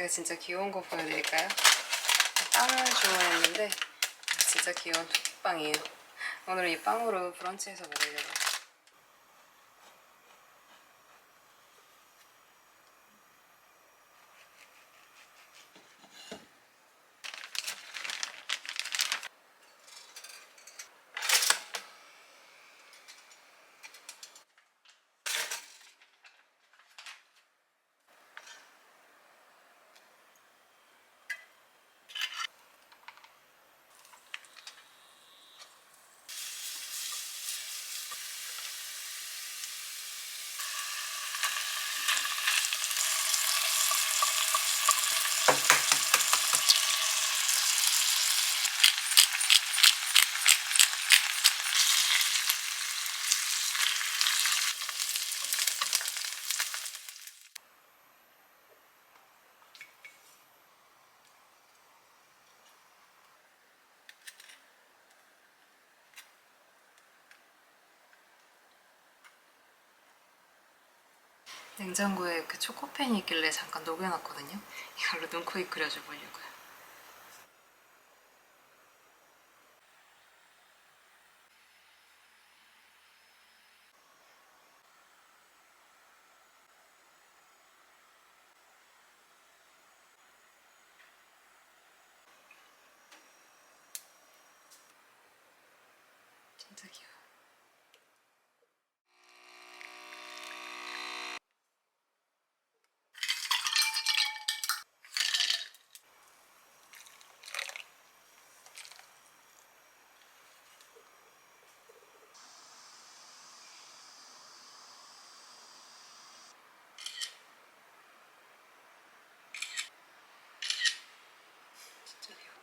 제가 진짜 귀여운 거 보여드릴까요? 빵을 주문했는데 진짜 귀여운 토끼빵이에요. 오늘 이 빵으로 브런치해서 먹으려고. 냉장고에 그 초코펜이 있길래 잠깐 녹여놨거든요. 이걸로 눈, 코, 입 그려줘 보려고요. 진짜 귀여워. 진짜 귀여워.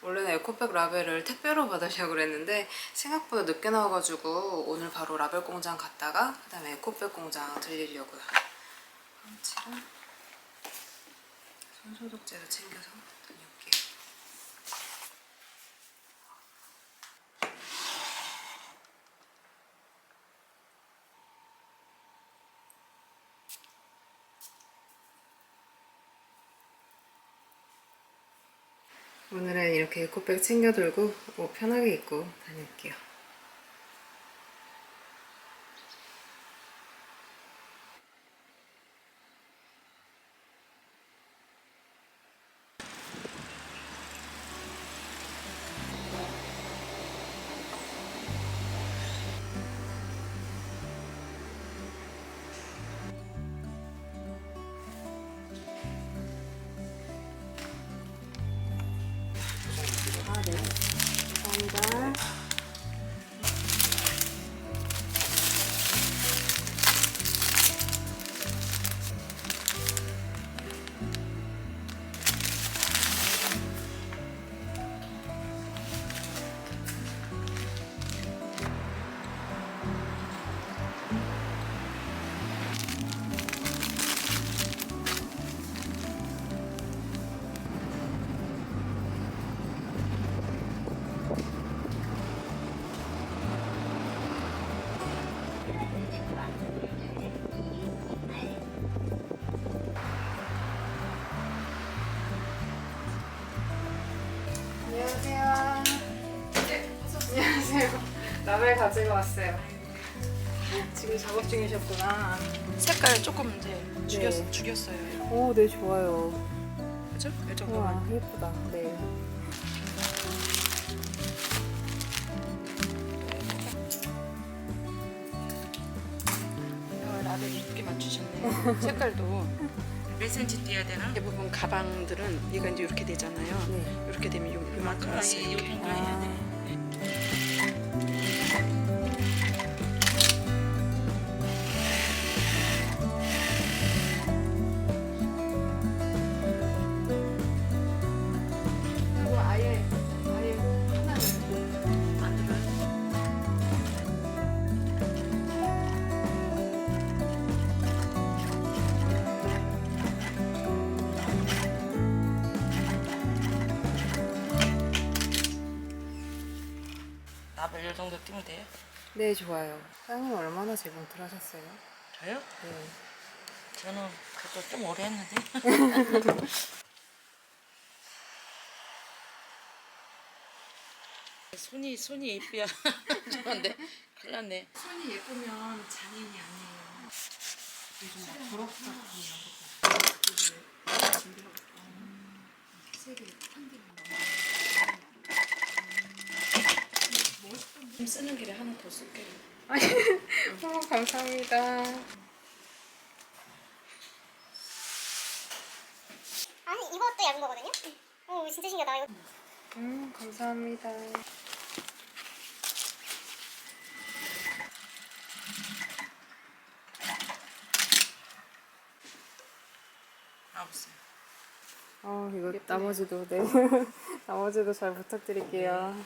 원래는 에코백 라벨을 택배로 받으려고 그랬는데 생각보다 늦게 나와가지고 오늘 바로 라벨 공장 갔다가 그 다음에 에코백 공장 들리려고요. 펀치랑 손소독제도 챙겨서 다녀올게요. 오늘은 이렇게 에코백 챙겨 들고 옷 편하게 입고 다녀올게요. 네. 감사합니다. 안녕하세요. 네, 안녕하세요. 라벨 가지고 왔어요. 지금 작업 중이셨구나. 색깔 조금 이제 네. 죽였어요. 오, 네, 좋아요. 그죠? 이 우와, 정도만. 예쁘다. 네. 라벨 이쁘게 맞추셨네. 색깔도 몇 cm 띄어야 되나? 대부분 가방들은 얘가 이제 이렇게 되잖아요. 네. 이렇게 되면 요만큼 왔어요. 이렇게. 이거 아예 하나를 만들어요. 라벨 이 정도 띄면 돼요? 네, 좋아요. 사장님 얼마나 재봉틀 하셨어요? 저요? 네. 저는 그것도 좀 오래 했는데. 손이 예쁘야. 좋은데 큰일 났네. 손이 예쁘면 장인이 아니에요. 요즘 막 부럽다 좀 쓰는 길에 하나 더 쓸게요. 감사합니다. 아니 이것도 얇은 거거든요? 오 진짜 신기하다 이거. 감사합니다. 나와보세요. 이거 나머지도, 네. 나머지도 잘 부탁드릴게요.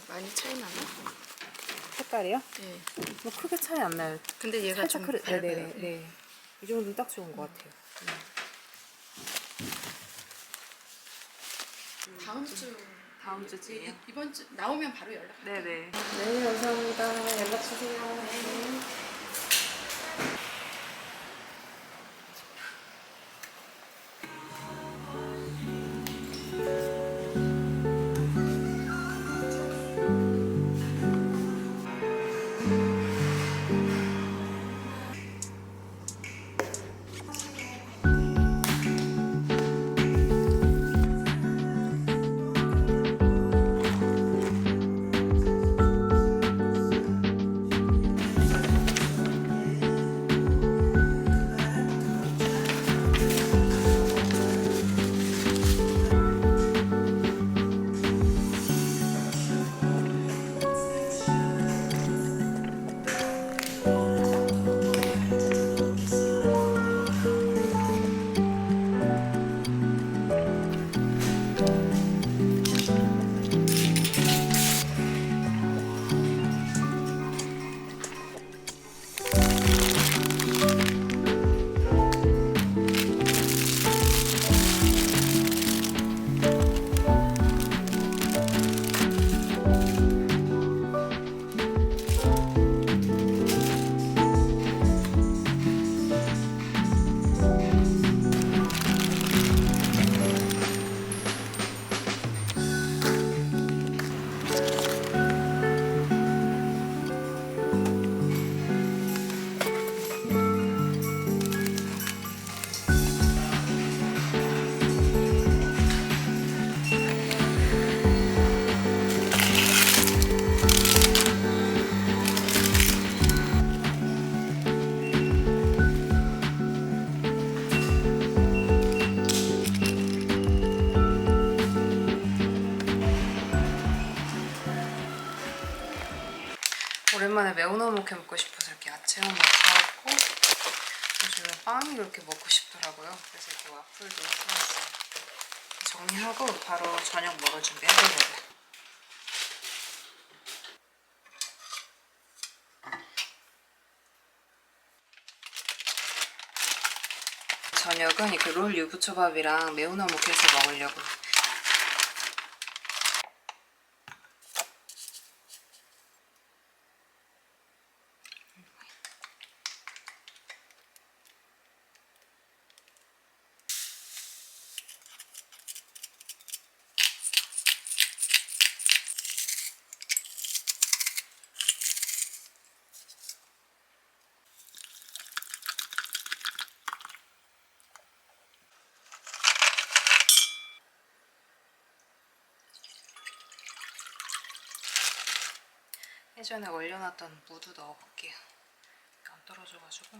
많이 차이 나나? 색깔이요? 네. 뭐 크게 차이 안 나요. 근데 얘가 살짝 좀 크게, 밝아요. 네네. 네. 이 정도는 딱 좋은 것 같아요. 다음 주쯤이요? 이번 주 나오면 바로 연락할게요. 네네. 네, 감사합니다. 연락 주세요. 네. 오랜만에 매운 어묵 해 먹고 싶어서 이렇게 야채 어묵 사왔고 요즘에 빵이 그렇게 먹고 싶더라고요. 그래서 이렇게 와플도 사왔어요. 정리하고 바로 저녁 먹을 준비 해보려고요. 저녁은 이렇게 롤 유부초밥이랑 매운 어묵 해서 먹으려고요. 예전에 얼려놨던 무도 넣어볼게요. 안 떨어져가지고.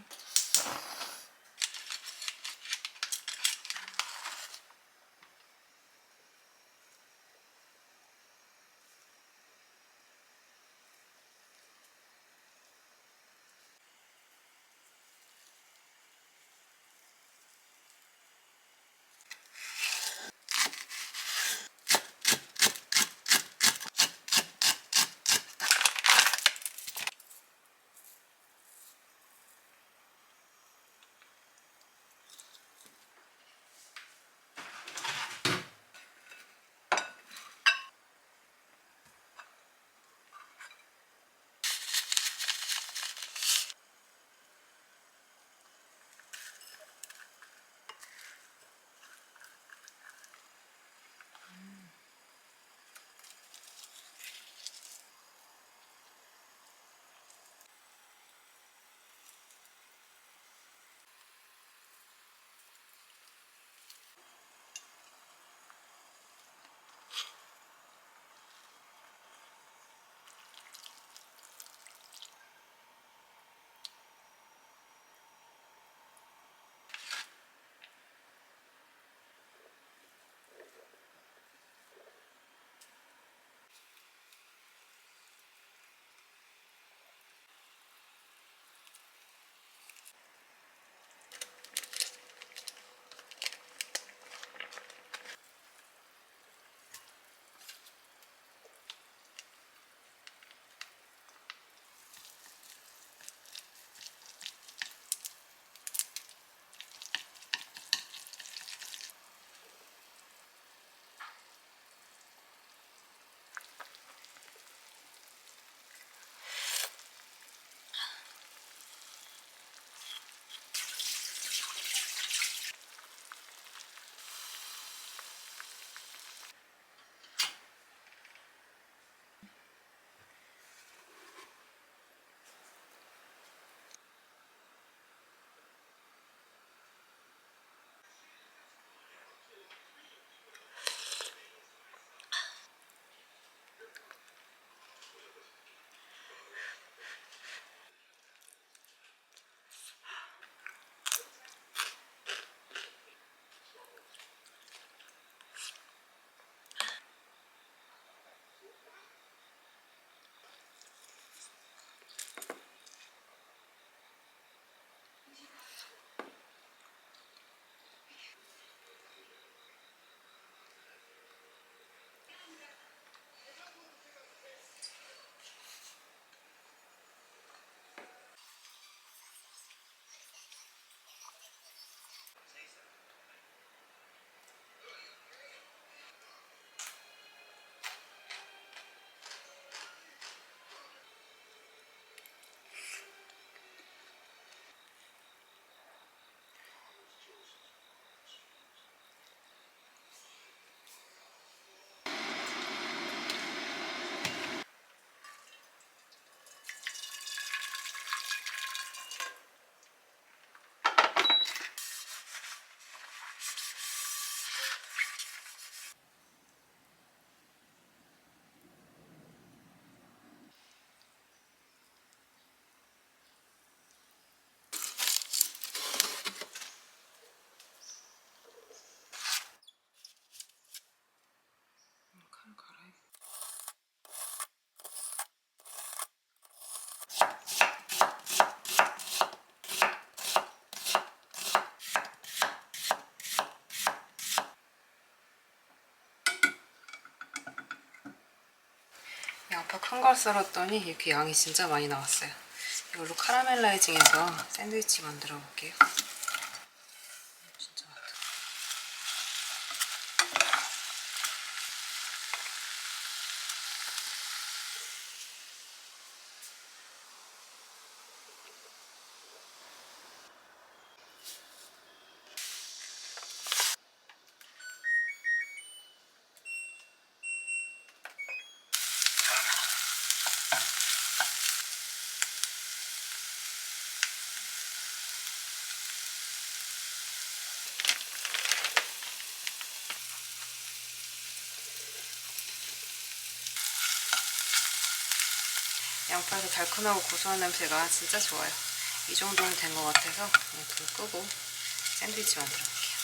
칼 갈아야. 양파 큰 걸 썰었더니 이렇게 양이 진짜 많이 나왔어요. 이걸로 카라멜라이징해서 샌드위치 만들어 볼게요. 진짜 많다. 양파에서 달큰하고 고소한 냄새가 진짜 좋아요. 이 정도는 된 것 같아서 그냥 불 끄고 샌드위치 만들어 볼게요.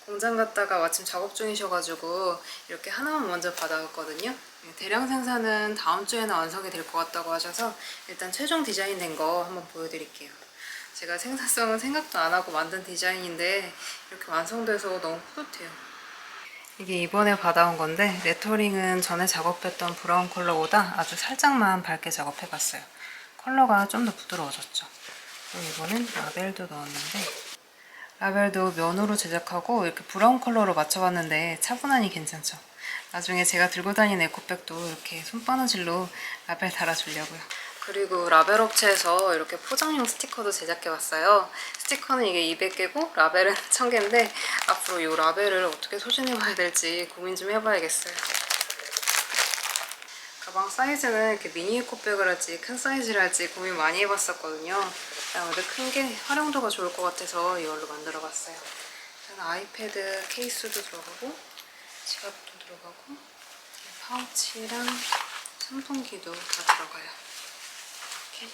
공장 갔다가 마침 작업 중이셔가지고 이렇게 하나만 먼저 받아왔거든요. 대량 생산은 다음 주에는 완성이 될 것 같다고 하셔서 일단 최종 디자인된 거 한번 보여드릴게요. 제가 생산성은 생각도 안 하고 만든 디자인인데 이렇게 완성돼서 너무 뿌듯해요. 이게 이번에 받아온 건데 레터링은 전에 작업했던 브라운 컬러보다 아주 살짝만 밝게 작업해봤어요. 컬러가 좀 더 부드러워졌죠. 그리고 이번엔 라벨도 넣었는데 라벨도 면으로 제작하고 이렇게 브라운 컬러로 맞춰봤는데 차분하니 괜찮죠? 나중에 제가 들고 다니는 에코백도 이렇게 손바느질로 라벨 달아주려고요. 그리고 라벨 업체에서 이렇게 포장용 스티커도 제작해봤어요. 스티커는 이게 200개고 라벨은 1000개인데 앞으로 이 라벨을 어떻게 소진해봐야 될지 고민 좀 해봐야겠어요. 가방 사이즈는 이렇게 미니 에코백을 할지 큰 사이즈를 할지 고민 많이 해봤었거든요. 근데 큰 게 활용도가 좋을 것 같아서 이걸로 만들어봤어요. 아이패드 케이스도 들어가고 지갑도 들어가고 파우치랑 선풍기도 다 들어가요. 이렇게.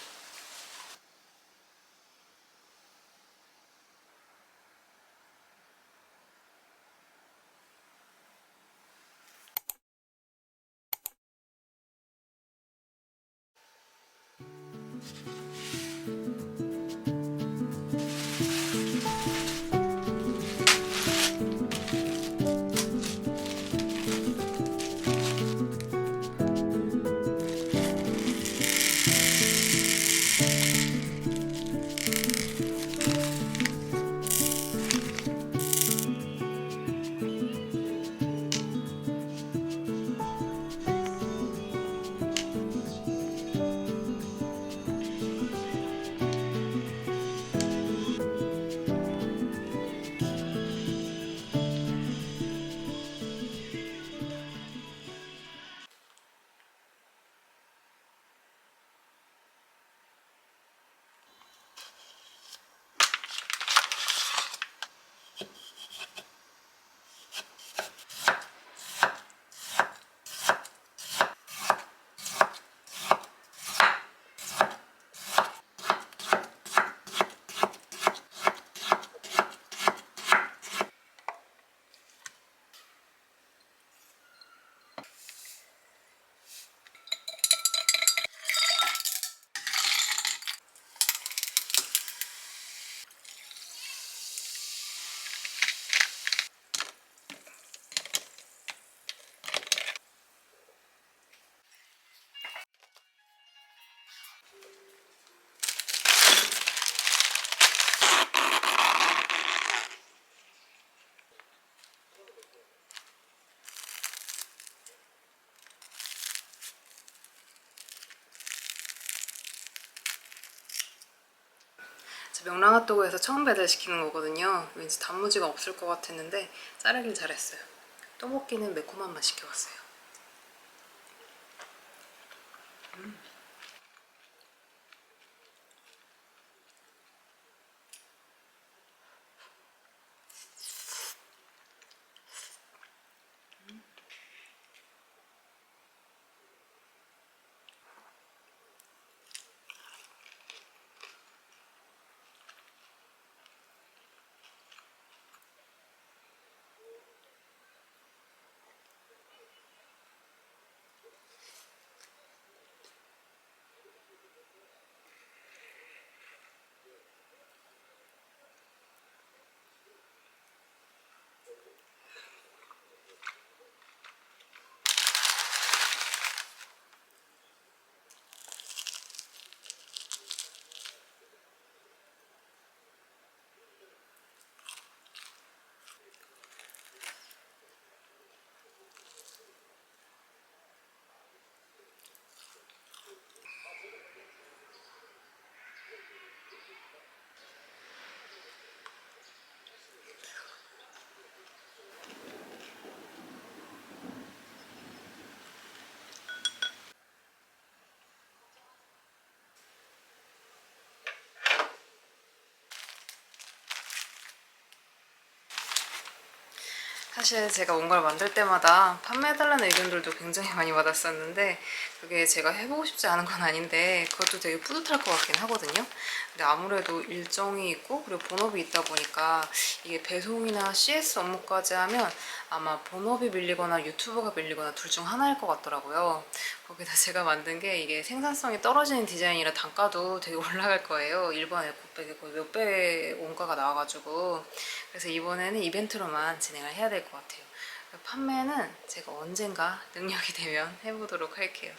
명랑핫도그에서 처음 배달시키는 거거든요. 왠지 단무지가 없을 것 같았는데 자르길 잘했어요. 떡볶이는 매콤한 맛 시켜봤어요. 사실 제가 뭔가를 만들 때마다 판매해달라는 의견들도 굉장히 많이 받았었는데 그게 제가 해보고 싶지 않은 건 아닌데 그것도 되게 뿌듯할 것 같긴 하거든요. 근데 아무래도 일정이 있고 그리고 본업이 있다 보니까 이게 배송이나 CS 업무까지 하면 아마 본업이 밀리거나 유튜브가 밀리거나 둘 중 하나일 것 같더라고요. 거기다 제가 만든 게 이게 생산성이 떨어지는 디자인이라 단가도 되게 올라갈 거예요. 일반 에코백에 거의 몇 배 원가가 나와가지고 그래서 이번에는 이벤트로만 진행을 해야 될 것 같아요. 판매는 제가 언젠가 능력이 되면 해보도록 할게요.